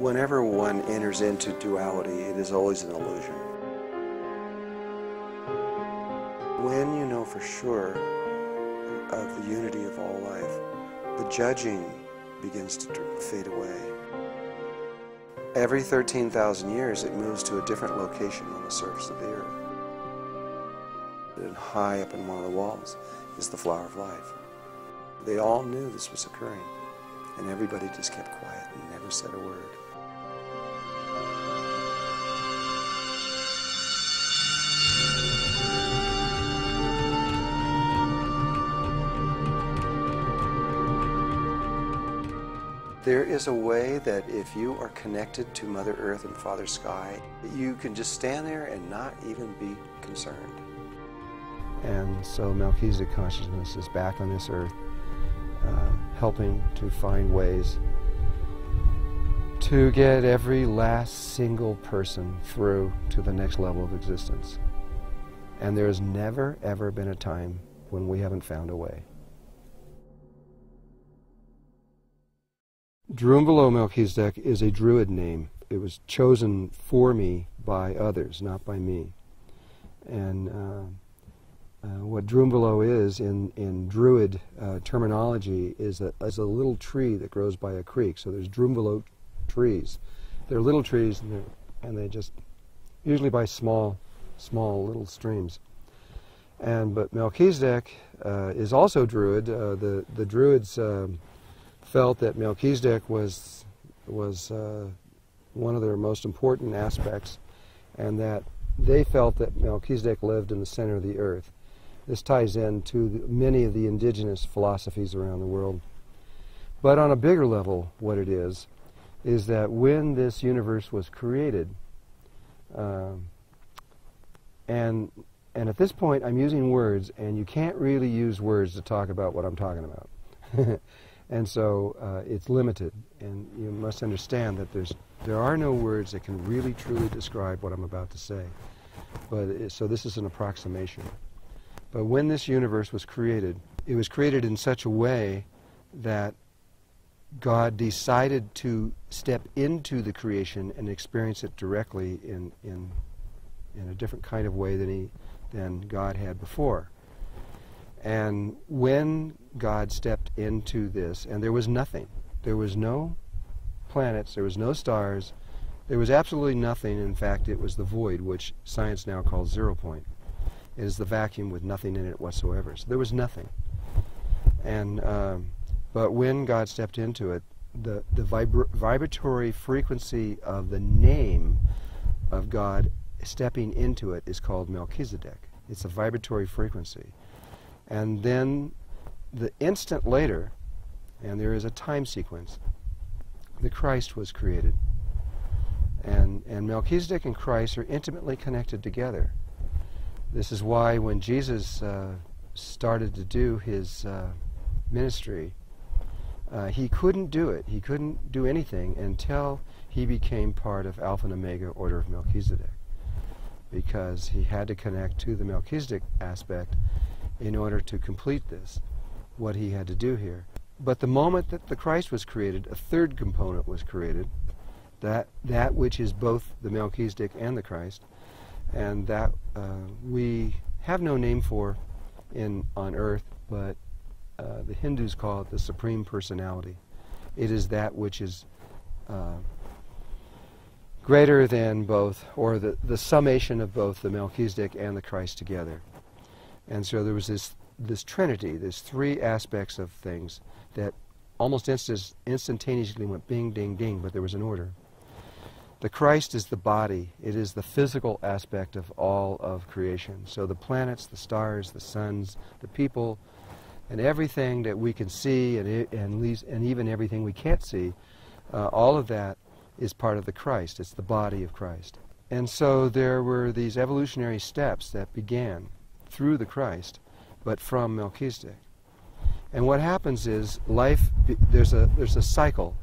Whenever one enters into duality, it is always an illusion. When you know for sure of the unity of all life, the judging begins to fade away. Every 13,000 years, it moves to a different location on the surface of the earth. And high up in one of the walls is the flower of life. They all knew this was occurring, and everybody just kept quiet and never said a word. There is a way that if you are connected to Mother Earth and Father Sky, you can just stand there and not even be concerned. And so Melchizedek consciousness is back on this earth, helping to find ways to get every last single person through to the next level of existence. And there has never, ever been a time when we haven't found a way. Drunvalo Melchizedek is a Druid name. It was chosen for me by others, not by me. And what Drunvalo is in Druid terminology is a little tree that grows by a creek. So there's Drunvalo trees. They're little trees, and they just usually by small little streams. But Melchizedek is also Druid. The Druids felt that Melchizedek was one of their most important aspects, and that they felt that Melchizedek lived in the center of the earth. This ties into many of the indigenous philosophies around the world. But on a bigger level, what it is that when this universe was created, and at this point I'm using words, and you can't really use words to talk about what I'm talking about. And so it's limited, and you must understand that there are no words that can really truly describe what I'm about to say. So this is an approximation. But when this universe was created, it was created in such a way that God decided to step into the creation and experience it directly in a different kind of way than God had before. And when God stepped into this, and there was nothing, there was no planets, there was no stars, there was absolutely nothing. In fact, it was the void, which science now calls 0 point. It is the vacuum with nothing in it whatsoever. So there was nothing. And but when God stepped into it, the vibratory frequency of the name of God stepping into it is called Melchizedek. It's a vibratory frequency. And then the instant later, and there is a time sequence, the Christ was created. And Melchizedek and Christ are intimately connected together. This is why when Jesus started to do his ministry, he couldn't do it. He couldn't do anything until he became part of Alpha and Omega Order of Melchizedek, because he had to connect to the Melchizedek aspect in order to complete this, what he had to do here. But the moment that the Christ was created, a third component was created, that which is both the Melchizedek and the Christ, and that we have no name for on earth, but the Hindus call it the Supreme Personality. It is that which is greater than both, or the summation of both the Melchizedek and the Christ together. And so there was this trinity, there's three aspects of things that almost instantaneously went bing, ding, ding, but there was an order. The Christ is the body. It is the physical aspect of all of creation. So the planets, the stars, the suns, the people, and everything that we can see, and even everything we can't see, all of that is part of the Christ. It's the body of Christ. And so there were these evolutionary steps that began through the Christ, but from Melchizedek. And what happens is there's a cycle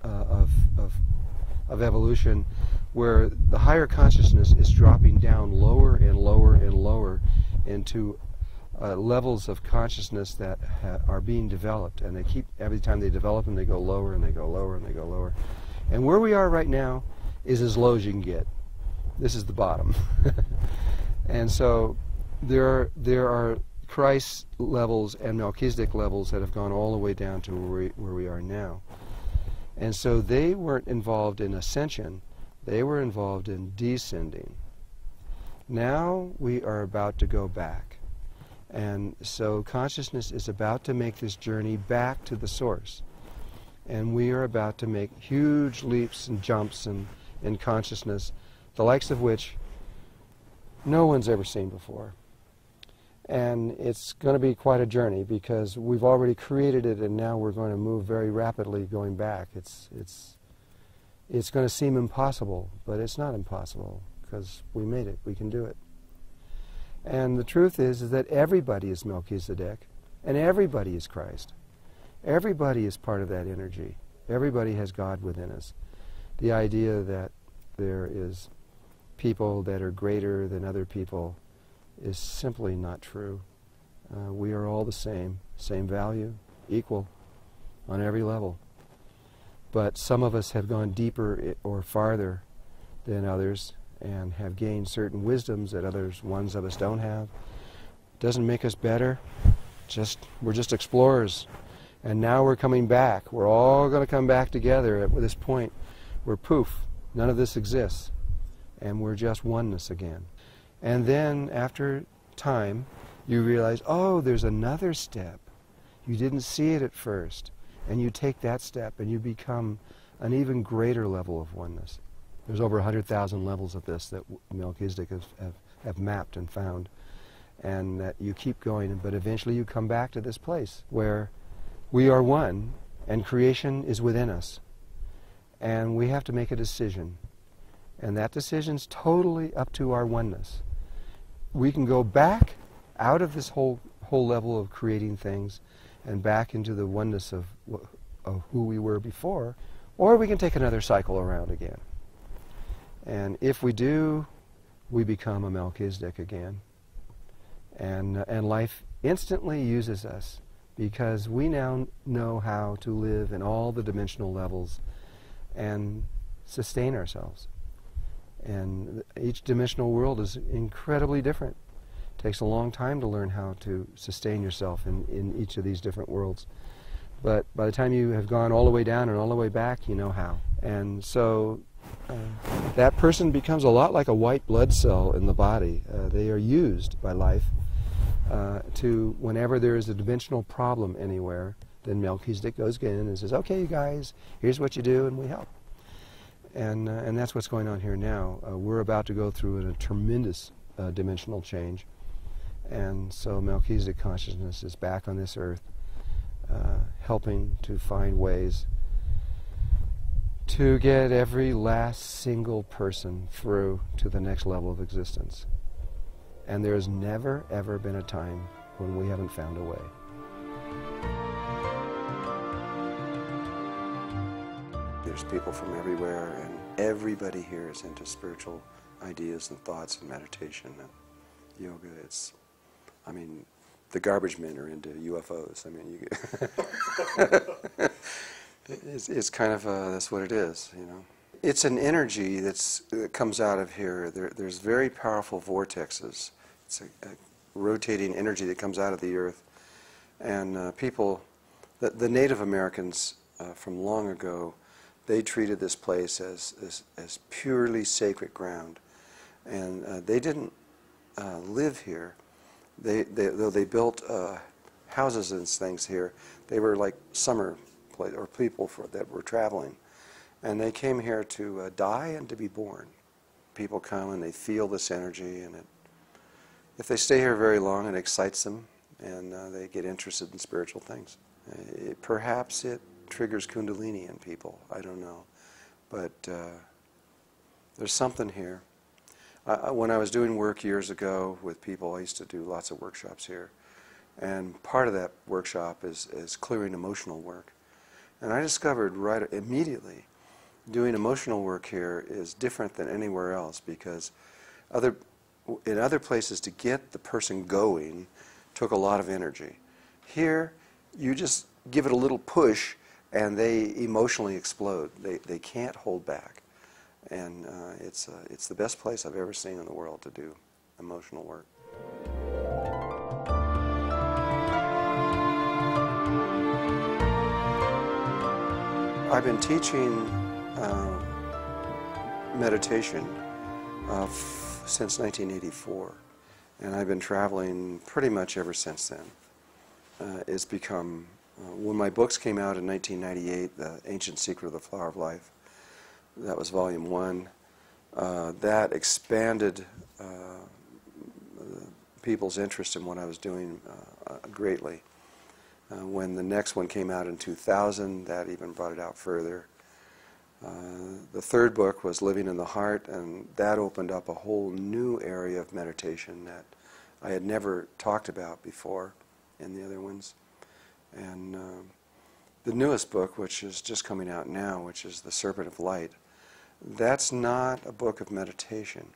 of evolution where the higher consciousness is dropping down lower and lower and lower into levels of consciousness that are being developed, and they keep, every time they develop them, they go lower and they go lower and they go lower. And where we are right now is as low as you can get. This is the bottom. And so there are Christ levels and Melchizedek levels that have gone all the way down to where we are now. And so they weren't involved in ascension, they were involved in descending. Now we are about to go back. And so consciousness is about to make this journey back to the source. And we are about to make huge leaps and jumps in consciousness, the likes of which no one's ever seen before. And it's going to be quite a journey because we've already created it and now we're going to move very rapidly going back. It's going to seem impossible, but it's not impossible because we made it. We can do it. And the truth is that everybody is Melchizedek and everybody is Christ. Everybody is part of that energy. Everybody has God within us. The idea that there is people that are greater than other people is simply not true. We are all the same value, equal on every level. But some of us have gone deeper or farther than others and have gained certain wisdoms that ones of us don't have. Doesn't make us better. We're just explorers. And now we're coming back. We're all going to come back together at this point where poof, none of this exists. And we're just oneness again. And then after time, you realize, oh, there's another step. You didn't see it at first. And you take that step and you become an even greater level of oneness. There's over 100,000 levels of this that Melchizedek have mapped and found. And that you keep going, but eventually you come back to this place where we are one and creation is within us. And we have to make a decision. And that decision's totally up to our oneness. We can go back out of this whole level of creating things and back into the oneness of who we were before, or we can take another cycle around again. And if we do, we become a Melchizedek again. And life instantly uses us because we now know how to live in all the dimensional levels and sustain ourselves. And each dimensional world is incredibly different. It takes a long time to learn how to sustain yourself in each of these different worlds. But by the time you have gone all the way down and all the way back, you know how. And so that person becomes a lot like a white blood cell in the body. They are used by life to, whenever there is a dimensional problem anywhere, then Melchizedek goes in and says, okay, you guys, here's what you do, and we help. And that's what's going on here now. We're about to go through a tremendous dimensional change. And so Melchizedek consciousness is back on this earth, helping to find ways to get every last single person through to the next level of existence. And there has never, ever been a time when we haven't found a way. There's people from everywhere, and everybody here is into spiritual ideas and thoughts and meditation and yoga. The garbage men are into UFOs. It's kind of, that's what it is, you know. It's an energy that comes out of here. There's very powerful vortexes. It's a rotating energy that comes out of the earth. And people, the Native Americans from long ago, they treated this place as purely sacred ground. And they didn't live here. Though they built houses and things here, they were like summer place, or people that were traveling. And they came here to die and to be born. People come and they feel this energy, and if they stay here very long, it excites them, and they get interested in spiritual things. Perhaps it triggers Kundalini in people, I don't know. But there's something here. When I was doing work years ago with people, I used to do lots of workshops here. And part of that workshop is clearing emotional work. And I discovered right immediately doing emotional work here is different than anywhere else, because in other places to get the person going took a lot of energy. Here, you just give it a little push and they emotionally explode. They can't hold back. And it's the best place I've ever seen in the world to do emotional work. I've been teaching meditation since 1984, and I've been traveling pretty much ever since then. It's become, when my books came out in 1998, The Ancient Secret of the Flower of Life, that was volume 1, that expanded people's interest in what I was doing greatly. When the next one came out in 2000, that even brought it out further. The third book was Living in the Heart, and that opened up a whole new area of meditation that I had never talked about before in the other ones. And the newest book, which is just coming out now, which is The Serpent of Light, that's not a book of meditation.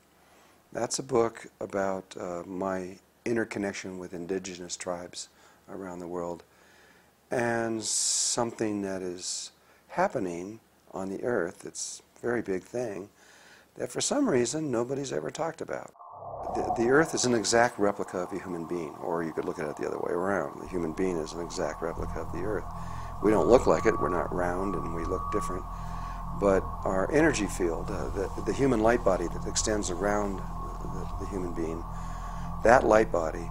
That's a book about my interconnection with indigenous tribes around the world, and something that is happening on the earth. It's a very big thing that for some reason nobody's ever talked about. The earth is an exact replica of a human being, or you could look at it the other way around. The human being is an exact replica of the earth. We don't look like it, we're not round, and we look different. But our energy field, the human light body that extends around the human being, that light body,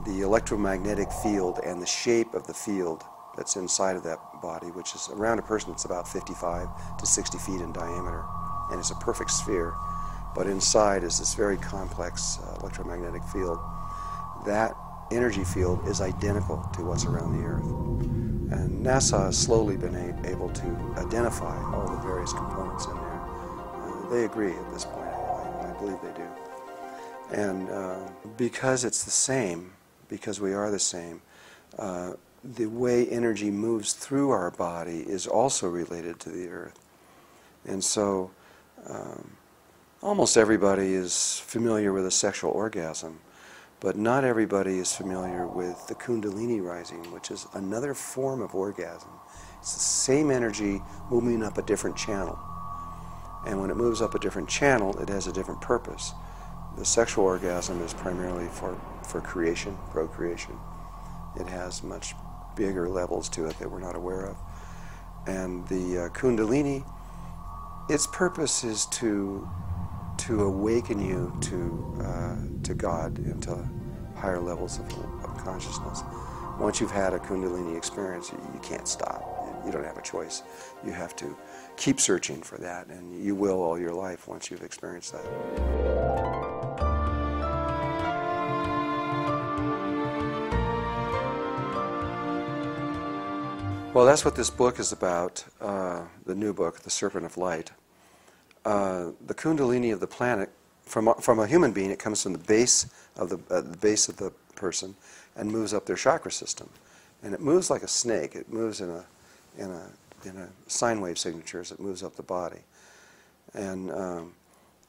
the electromagnetic field and the shape of the field that's inside of that body, which is around a person that's about 55 to 60 feet in diameter, and it's a perfect sphere, but inside is this very complex electromagnetic field. That energy field is identical to what's around the Earth. And NASA has slowly been able to identify all the various components in there. They agree at this point. I believe they do. And because it's the same, because we are the same, the way energy moves through our body is also related to the Earth. And so almost everybody is familiar with a sexual orgasm, but not everybody is familiar with the Kundalini rising, which is another form of orgasm. It's the same energy moving up a different channel. And when it moves up a different channel, it has a different purpose. The sexual orgasm is primarily for creation, procreation. It has much bigger levels to it that we're not aware of. And the Kundalini, its purpose is to awaken you to God and to higher levels of consciousness. Once you've had a Kundalini experience, you can't stop. You don't have a choice. You have to keep searching for that, and you will all your life once you've experienced that. Well, that's what this book is about, the new book, The Serpent of Light. The Kundalini of the planet, from a human being, it comes from the base of the person and moves up their chakra system, and it moves like a snake. It moves in a sine wave signature as it moves up the body. And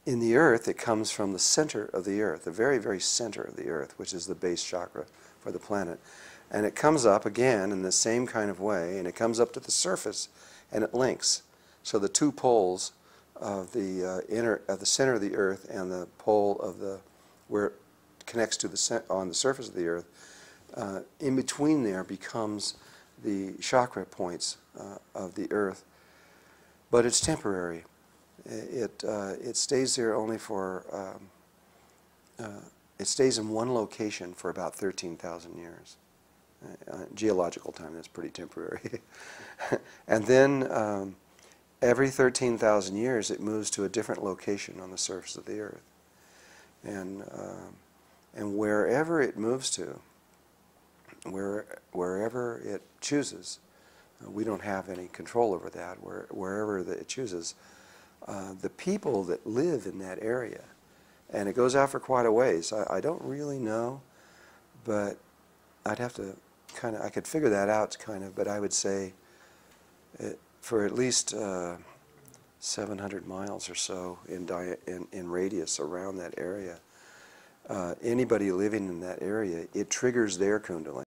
in the Earth, it comes from the center of the Earth, the very, very center of the Earth, which is the base chakra for the planet. And it comes up again in the same kind of way, and it comes up to the surface, and it links. So the two poles of the center of the Earth and the pole of where it connects to on the surface of the Earth, in between there becomes the chakra points of the Earth. But it's temporary. It stays there only for it stays in one location for about 13,000 years. Geological time, that's pretty temporary. And then every 13,000 years it moves to a different location on the surface of the Earth. And wherever it moves to, wherever it chooses, we don't have any control over that. Wherever it chooses, the people that live in that area, and it goes out for quite a ways. I don't really know, but I'd have to I could figure that out but I would say for at least 700 miles or so in radius around that area, anybody living in that area, it triggers their Kundalini.